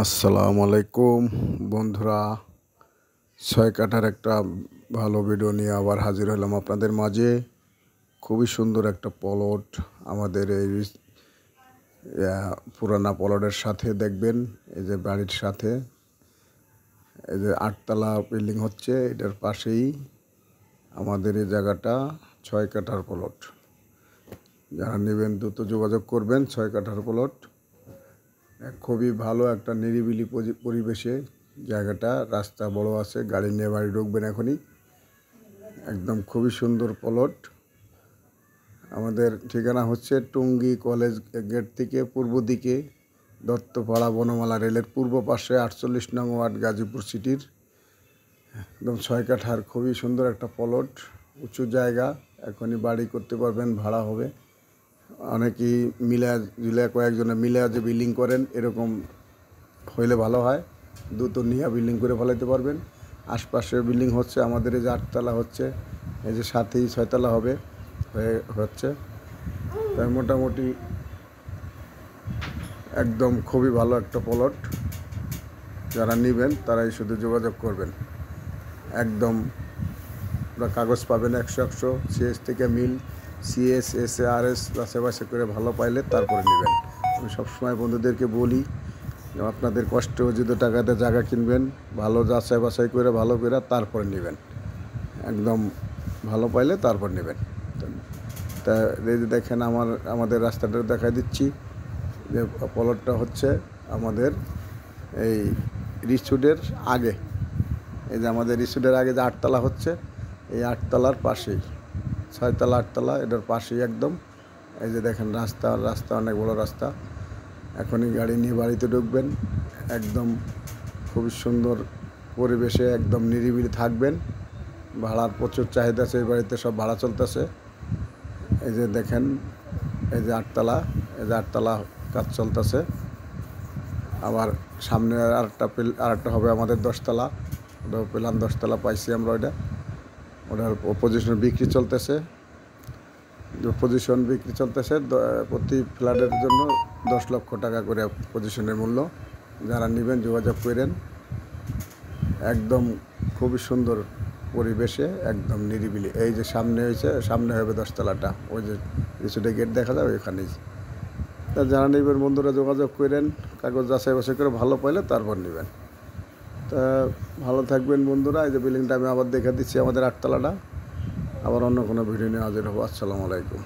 আসসালামু আলাইকুম বন্ধুরা, 6 কাঠার একটা ভালো ভিডিও নিয়ে আবার হাজির হলাম আপনাদের মাঝে। খুবই সুন্দর একটা প্লট আমাদের এই পুরানা প্লটের সাথে দেখবেন। এই যে বাড়ির সাথে এই যে 8তলা বিল্ডিং হচ্ছে, এটার পাশেই আমাদের এই জায়গাটা 6 কাঠার প্লট। যারা নেবেন দ্রুত যোগাযোগ করবেন। 6 কাঠার প্লট, খুবই ভালো একটা নিরিবিলি পরিবেশে জায়গাটা। রাস্তা বড় আছে, গাড়ি নিয়ে বাড়ি ঢুকবেন এখনই। একদম খুবই সুন্দর প্লট। আমাদের ঠিকানা হচ্ছে টুঙ্গি কলেজ গেট থেকে পূর্ব দিকে, দত্তপাড়া বনমালা রেলের পূর্ব পাশে, 48 নং ওয়ার্ড, গাজীপুর সিটির। একদম 6 কাঠার খুবই সুন্দর একটা প্লট, উঁচু জায়গা। এখনই বাড়ি করতে পারবেন, ভাড়া হবে। অনেকেই মিলে কয়েকজনে মিলে যে বিল্ডিং করেন, এরকম হইলে ভালো হয়। দ্রুত নিয়ে বিল্ডিং করে ফেলাইতে পারবেন। আশপাশে বিল্ডিং হচ্ছে, আমাদের এই যে 8তলা হচ্ছে, এই যে সাথেই 6তলা হবে হচ্ছে। তাই মোটামুটি একদম খুবই ভালো একটা প্লট। যারা নেবেন তারাই শুধু যোগাযোগ করবেন। একদম কাগজ পাবেন 100 সিএস থেকে মিল, সিএস SARS বাছাই করে ভালো পাইলে তারপরে নেবেন। আমি সবসময় বন্ধুদেরকে বলি, আপনাদের কষ্ট যদি টাকাতে জায়গা কিনবেন, ভালো যাচাই বাছাই করে ভালো করে তারপরে নেবেন। একদম ভালো পাইলে তারপর নেবেন। তা এই যে দেখেন, আমাদের রাস্তাটা দেখাই দিচ্ছি। যে প্লটটা হচ্ছে আমাদের এই রিসোর্টের আগে। এই যে আমাদের রিসোর্টের আগে যে 8তলা হচ্ছে, এই 8তলার পাশেই 6তলা 8তলা, এটার পাশেই একদম। এই যে দেখেন রাস্তা অনেক বড় রাস্তা। এখনই গাড়ি নিয়ে বাড়িতে ঢুকবেন। একদম খুবই সুন্দর পরিবেশে, একদম নিরিবিলি থাকবেন। ভাড়ার প্রচুর চাহিদা আছে, এই বাড়িতে সব ভাড়া চলতেছে। এই যে দেখেন, এই যে 8তলা, এই যে 8তলা কাজ চলতেছে। আবার সামনে আরেকটা হবে আমাদের 10তলা। ওটা প্ল্যান 10তলা পাইছি আমরা। ওটার পজিশন বিক্রি চলতেছে। প্রতি ফ্ল্যাটের জন্য 10 লক্ষ টাকা করে পজিশনের মূল্য। যারা নেবেন যোগাযোগ করেন। একদম খুবই সুন্দর পরিবেশে, একদম নিরিবিলি। এই যে সামনে হবে 10তলাটা, ওই যে রিসোর্টের গেট দেখা যাবে ওইখানেই। তা যারা নেবেন বন্ধুরা যোগাযোগ করেন, কাগজ যাচাই বাছাই করে ভালো পাইলে তারপর নেবেন। তা ভালো থাকবেন বন্ধুরা। এই যে বিল্ডিংটা আমি আবার দেখে দিচ্ছি, আমাদের 8তলাটা। আবার অন্য কোনো ভিডিও নিয়ে হাজির হবো। আসসালামু আলাইকুম।